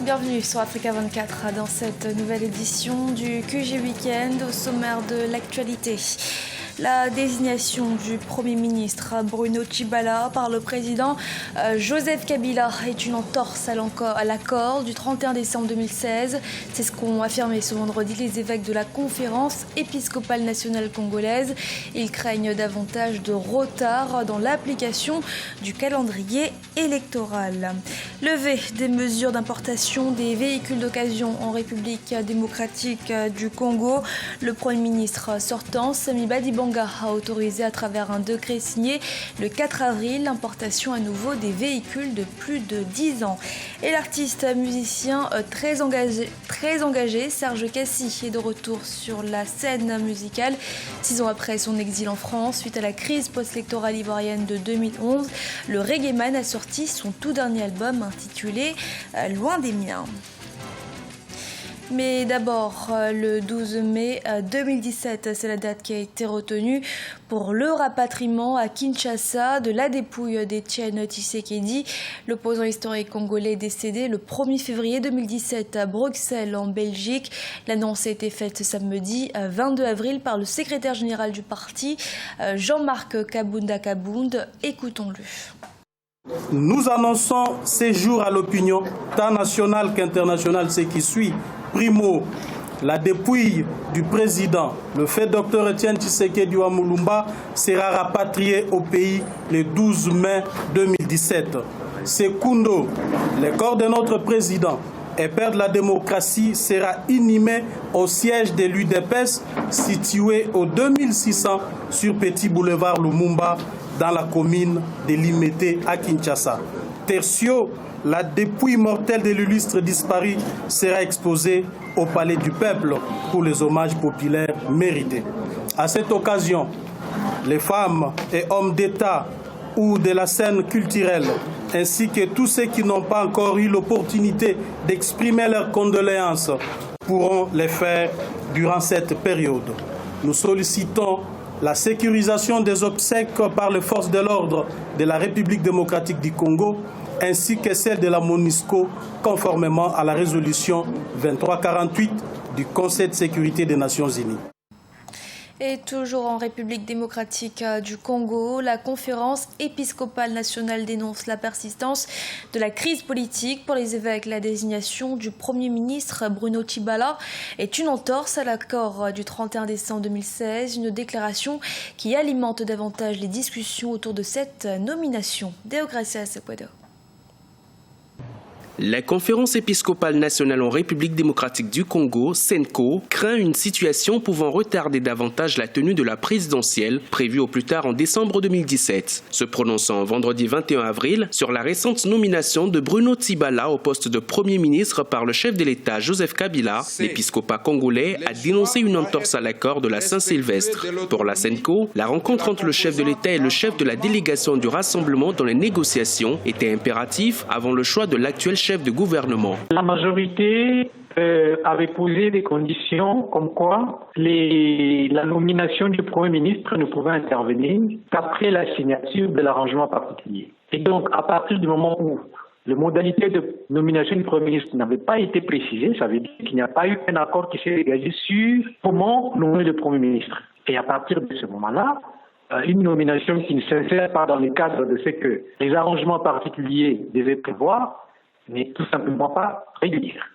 Bienvenue sur Africa 24 dans cette nouvelle édition du QG Weekend. Au sommaire de l'actualité, la désignation du Premier ministre Bruno Tshibala par le président Joseph Kabila est une entorse à l'accord du 31 décembre 2016. C'est ce qu'ont affirmé ce vendredi les évêques de la conférence épiscopale nationale congolaise. Ils craignent davantage de retard dans l'application du calendrier électoral. Levée des mesures d'importation des véhicules d'occasion en République démocratique du Congo. Le Premier ministre sortant, Sami Badibanga, a autorisé à travers un décret signé le 4 avril l'importation à nouveau des véhicules de plus de 10 ans. Et l'artiste musicien très engagé, Serge Kassi, est de retour sur la scène musicale 6 ans après son exil en France suite à la crise post-électorale ivoirienne de 2011. Le reggaeman a sorti son tout dernier album intitulé Loin des miens. Mais d'abord, le 12 mai 2017, c'est la date qui a été retenue pour le rapatriement à Kinshasa de la dépouille d'Etienne Tshisekedi. L'opposant historique congolais décédé le 1er février 2017 à Bruxelles, en Belgique. L'annonce a été faite samedi 22 avril par le secrétaire général du parti, Jean-Marc Kabunda Kabound. Écoutons-le. Nous annonçons ces jours à l'opinion, tant nationale qu'internationale, ce qui suit. Primo, la dépouille du président, le fait Dr Etienne Tshisekedi Mulumba, sera rapatrié au pays le 12 mai 2017. Secundo, le corps de notre président et père de la démocratie sera inhumé au siège de l'UDPS situé au 2600 sur Petit Boulevard Lumumba dans la commune de Limete à Kinshasa. Tertio, la dépouille mortelle de l'illustre disparu sera exposée au Palais du Peuple pour les hommages populaires mérités. À cette occasion, les femmes et hommes d'État ou de la scène culturelle, ainsi que tous ceux qui n'ont pas encore eu l'opportunité d'exprimer leurs condoléances, pourront les faire durant cette période. Nous sollicitons la sécurisation des obsèques par les forces de l'ordre de la République démocratique du Congo, ainsi que celle de la MONUSCO, conformément à la résolution 2348 du Conseil de sécurité des Nations Unies. Et toujours en République démocratique du Congo, la conférence épiscopale nationale dénonce la persistance de la crise politique. Pour les évêques, la désignation du Premier ministre Bruno Tshibala est une entorse à l'accord du 31 décembre 2016, une déclaration qui alimente davantage les discussions autour de cette nomination. Deogracia Sepuedo. La conférence épiscopale nationale en République démocratique du Congo, CENCO, craint une situation pouvant retarder davantage la tenue de la présidentielle, prévue au plus tard en décembre 2017. Se prononçant vendredi 21 avril sur la récente nomination de Bruno Tshibala au poste de Premier ministre par le chef de l'État Joseph Kabila, l'épiscopat congolais a dénoncé une entorse à l'accord de la Saint-Sylvestre. Pour la CENCO, la rencontre entre le chef de l'État et le chef de la délégation du rassemblement dans les négociations était impérative avant le choix de l'actuel chef de gouvernement. La majorité avait posé des conditions comme quoi la nomination du Premier ministre ne pouvait intervenir qu'après la signature de l'arrangement particulier. Et donc, à partir du moment où les modalités de nomination du Premier ministre n'avaient pas été précisées, ça veut dire qu'il n'y a pas eu un accord qui s'est dégagé sur comment nommer le Premier ministre. Et à partir de ce moment-là, une nomination qui ne s'insère pas dans le cadre de ce que les arrangements particuliers devaient prévoir n'est tout simplement pas régulière.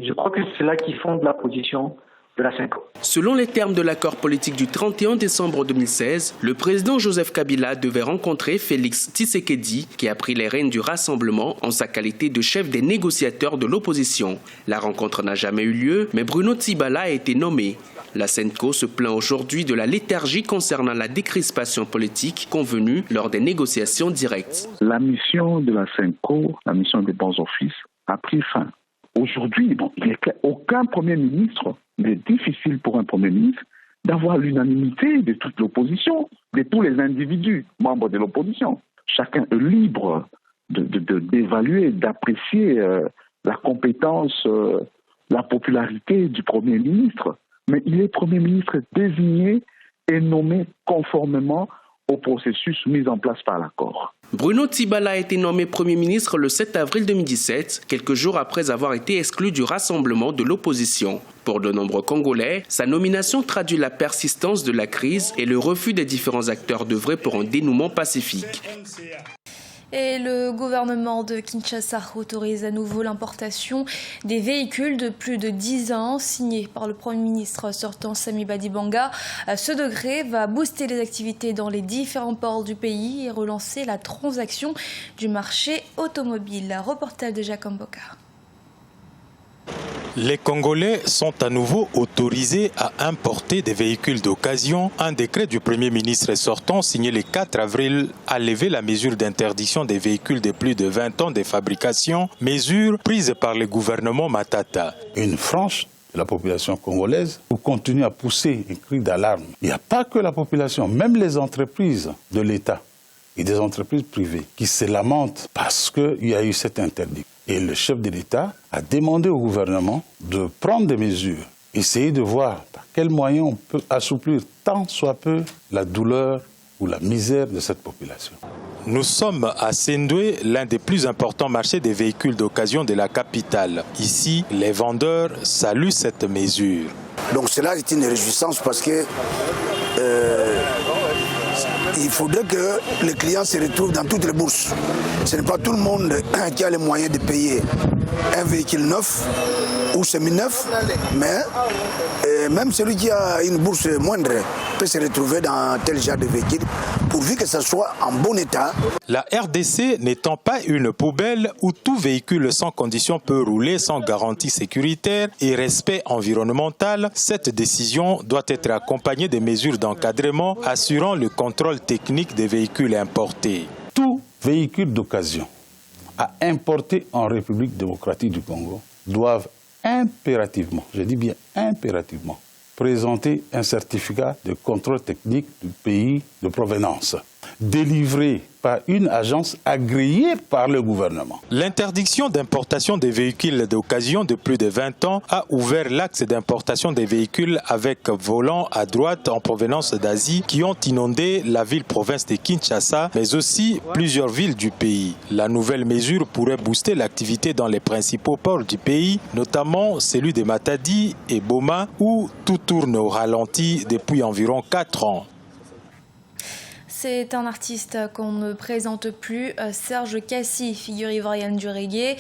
Je crois que c'est là qui fonde la position de la CENCO. Selon les termes de l'accord politique du 31 décembre 2016, le président Joseph Kabila devait rencontrer Félix Tshisekedi, qui a pris les rênes du rassemblement en sa qualité de chef des négociateurs de l'opposition. La rencontre n'a jamais eu lieu, mais Bruno Tshibala a été nommé. La CENCO se plaint aujourd'hui de la léthargie concernant la décrispation politique convenue lors des négociations directes. La mission de la CENCO, la mission des bons offices, a pris fin. Aujourd'hui, il est clair, aucun Premier ministre, il est difficile pour un Premier ministre d'avoir l'unanimité de toute l'opposition, de tous les individus membres de l'opposition. Chacun est libre d'évaluer, d'apprécier la compétence, la popularité du Premier ministre. Mais il est Premier ministre désigné et nommé conformément au processus mis en place par l'accord. Bruno Tibala a été nommé Premier ministre le 7 avril 2017, quelques jours après avoir été exclu du rassemblement de l'opposition. Pour de nombreux Congolais, sa nomination traduit la persistance de la crise et le refus des différents acteurs d'œuvrer pour un dénouement pacifique. Et le gouvernement de Kinshasa autorise à nouveau l'importation des véhicules de plus de 10 ans signés par le Premier ministre sortant Sami Badibanga. Ce degré va booster les activités dans les différents ports du pays et relancer la transaction du marché automobile. Reportage de Jacques Mboka. Les Congolais sont à nouveau autorisés à importer des véhicules d'occasion. Un décret du Premier ministre sortant signé le 4 avril a levé la mesure d'interdiction des véhicules de plus de 20 ans de fabrication, mesure prise par le gouvernement Matata. Une frange de la population congolaise pour continuer à pousser un cri d'alarme. Il n'y a pas que la population, même les entreprises de l'État et des entreprises privées qui se lamentent parce qu'il y a eu cet interdit. Et le chef de l'État a demandé au gouvernement de prendre des mesures, essayer de voir par quels moyens on peut assouplir tant soit peu la douleur ou la misère de cette population. Nous sommes à Sendoué, l'un des plus importants marchés des véhicules d'occasion de la capitale. Ici, les vendeurs saluent cette mesure. Donc cela est une réjouissance parce que il faudrait que les clients se retrouvent dans toutes les bourses. Ce n'est pas tout le monde qui a les moyens de payer un véhicule neuf ou semi-neuf, mais même celui qui a une bourse moindre peut se retrouver dans tel genre de véhicule, pourvu que ça soit en bon état. La RDC n'étant pas une poubelle où tout véhicule sans condition peut rouler sans garantie sécuritaire et respect environnemental, cette décision doit être accompagnée de mesures d'encadrement assurant le contrôle technique des véhicules importés. Tout véhicule d'occasion à importer en République démocratique du Congo doivent impérativement, je dis bien impérativement, présenter un certificat de contrôle technique du pays de provenance, délivré par une agence agréée par le gouvernement. L'interdiction d'importation des véhicules d'occasion de plus de 20 ans a ouvert l'axe d'importation des véhicules avec volant à droite en provenance d'Asie qui ont inondé la ville-province de Kinshasa, mais aussi plusieurs villes du pays. La nouvelle mesure pourrait booster l'activité dans les principaux ports du pays, notamment celui de Matadi et Boma, où tout tourne au ralenti depuis environ 4 ans. C'est un artiste qu'on ne présente plus, Serge Kassi, figure ivoirienne du reggae,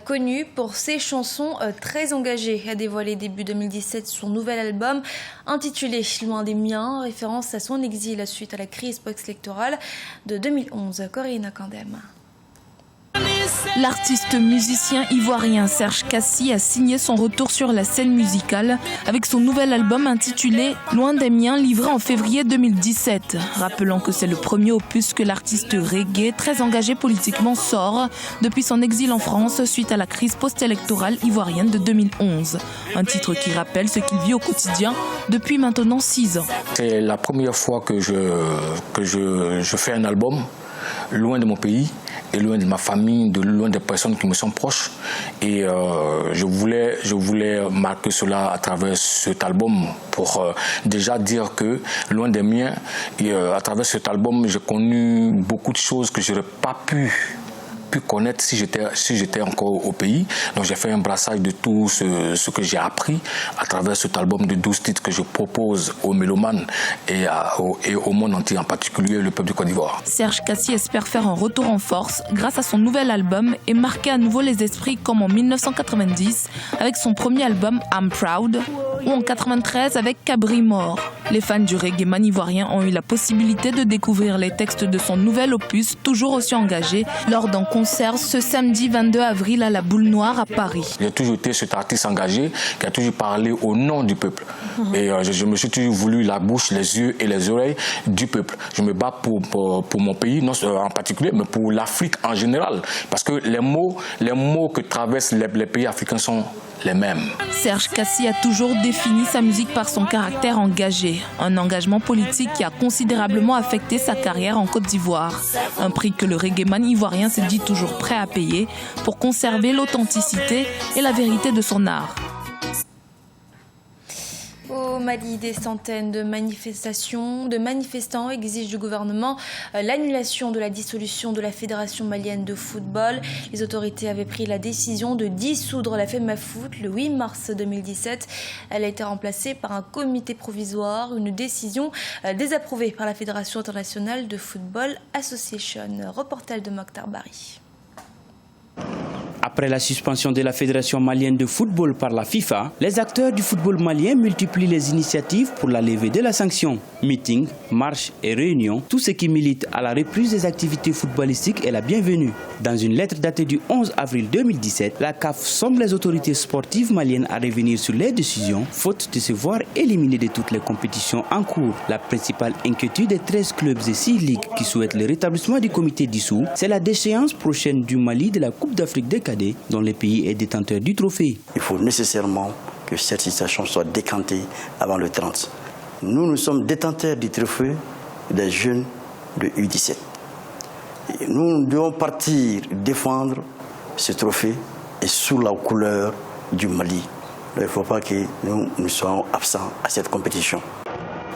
connu pour ses chansons très engagées, a dévoilé début 2017 son nouvel album intitulé Loin des miens, référence à son exil suite à la crise post-électorale de 2011. Corinne Kandem. L'artiste musicien ivoirien Serge Kassi a signé son retour sur la scène musicale avec son nouvel album intitulé Loin des miens, livré en février 2017. Rappelons que c'est le premier opus que l'artiste reggae, très engagé politiquement, sort depuis son exil en France suite à la crise post-électorale ivoirienne de 2011. Un titre qui rappelle ce qu'il vit au quotidien depuis maintenant 6 ans. C'est la première fois que je fais un album loin de mon pays et loin de ma famille, loin des personnes qui me sont proches. Et je voulais marquer cela à travers cet album pour déjà dire que loin des miens, et à travers cet album, j'ai connu beaucoup de choses que je n'aurais pas pu connaître si j'étais encore au pays. Donc j'ai fait un brassage de tout ce que j'ai appris à travers cet album de 12 titres que je propose aux mélomanes et au monde entier, en particulier le peuple du Côte d'Ivoire. Serge Kassi espère faire un retour en force grâce à son nouvel album et marquer à nouveau les esprits comme en 1990 avec son premier album I'm Proud ou en 1993 avec Cabri Mort. Les fans du reggae ivoirien ont eu la possibilité de découvrir les textes de son nouvel opus, toujours aussi engagé, lors d'un concert ce samedi 22 avril à la Boule Noire à Paris. J'ai toujours été cet artiste engagé qui a toujours parlé au nom du peuple. Et je me suis toujours voulu la bouche, les yeux et les oreilles du peuple. Je me bats pour mon pays, non en particulier, mais pour l'Afrique en général. Parce que les mots que traversent les pays africains sont les mêmes. Serge Kassi a toujours défini sa musique par son caractère engagé. Un engagement politique qui a considérablement affecté sa carrière en Côte d'Ivoire. Un prix que le reggaeman ivoirien se dit toujours prêt à payer pour conserver l'authenticité et la vérité de son art. Au Mali, des centaines de manifestants exigent du gouvernement l'annulation de la dissolution de la Fédération malienne de football. Les autorités avaient pris la décision de dissoudre la FEMAFOOT le 8 mars 2017. Elle a été remplacée par un comité provisoire, une décision désapprouvée par la Fédération internationale de football Association. Reportage de Mokhtar Bari. Après la suspension de la Fédération malienne de football par la FIFA, les acteurs du football malien multiplient les initiatives pour la levée de la sanction. Meetings, marches et réunions, tout ce qui milite à la reprise des activités footballistiques est la bienvenue. Dans une lettre datée du 11 avril 2017, la CAF somme les autorités sportives maliennes à revenir sur les décisions, faute de se voir éliminés de toutes les compétitions en cours. La principale inquiétude des 13 clubs et 6 ligues qui souhaitent le rétablissement du comité dissous, c'est la déchéance prochaine du Mali de la Coupe d'Afrique des cadets, dont le pays est détenteur du trophée. Il faut nécessairement que cette situation soit décantée avant le 30. Nous sommes détenteurs du trophée des jeunes de U17. Et nous devons partir défendre ce trophée et sous la couleur du Mali. Il ne faut pas que nous soyons absents à cette compétition.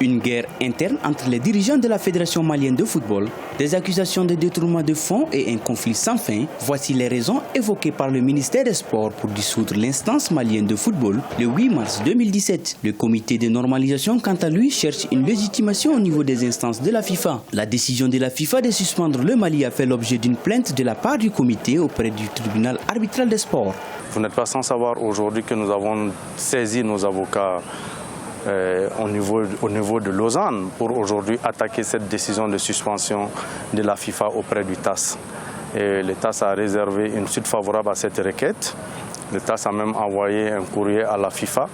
Une guerre interne entre les dirigeants de la Fédération malienne de football, des accusations de détournement de fonds et un conflit sans fin. Voici les raisons évoquées par le ministère des Sports pour dissoudre l'instance malienne de football le 8 mars 2017. Le comité de normalisation, quant à lui, cherche une légitimation au niveau des instances de la FIFA. La décision de la FIFA de suspendre le Mali a fait l'objet d'une plainte de la part du comité auprès du tribunal arbitral des sports. Vous n'êtes pas sans savoir aujourd'hui que nous avons saisi nos avocats au niveau de Lausanne pour aujourd'hui attaquer cette décision de suspension de la FIFA auprès du TAS. Et le TAS a réservé une suite favorable à cette requête. Le TAS a même envoyé un courrier à la FIFA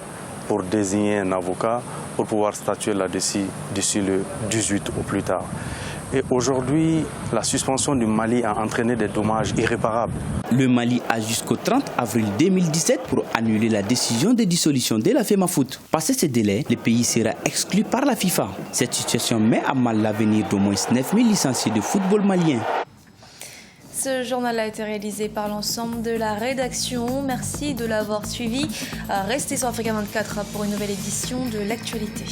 pour désigner un avocat pour pouvoir statuer là-dessus d'ici le 18 au plus tard. Et aujourd'hui, la suspension du Mali a entraîné des dommages irréparables. Le Mali a jusqu'au 30 avril 2017 pour annuler la décision de dissolution de la FEMAFOOT. Passé ce délai, le pays sera exclu par la FIFA. Cette situation met à mal l'avenir d'au moins 9000 licenciés de football malien. Ce journal a été réalisé par l'ensemble de la rédaction. Merci de l'avoir suivi. Restez sur Africa 24 pour une nouvelle édition de l'actualité.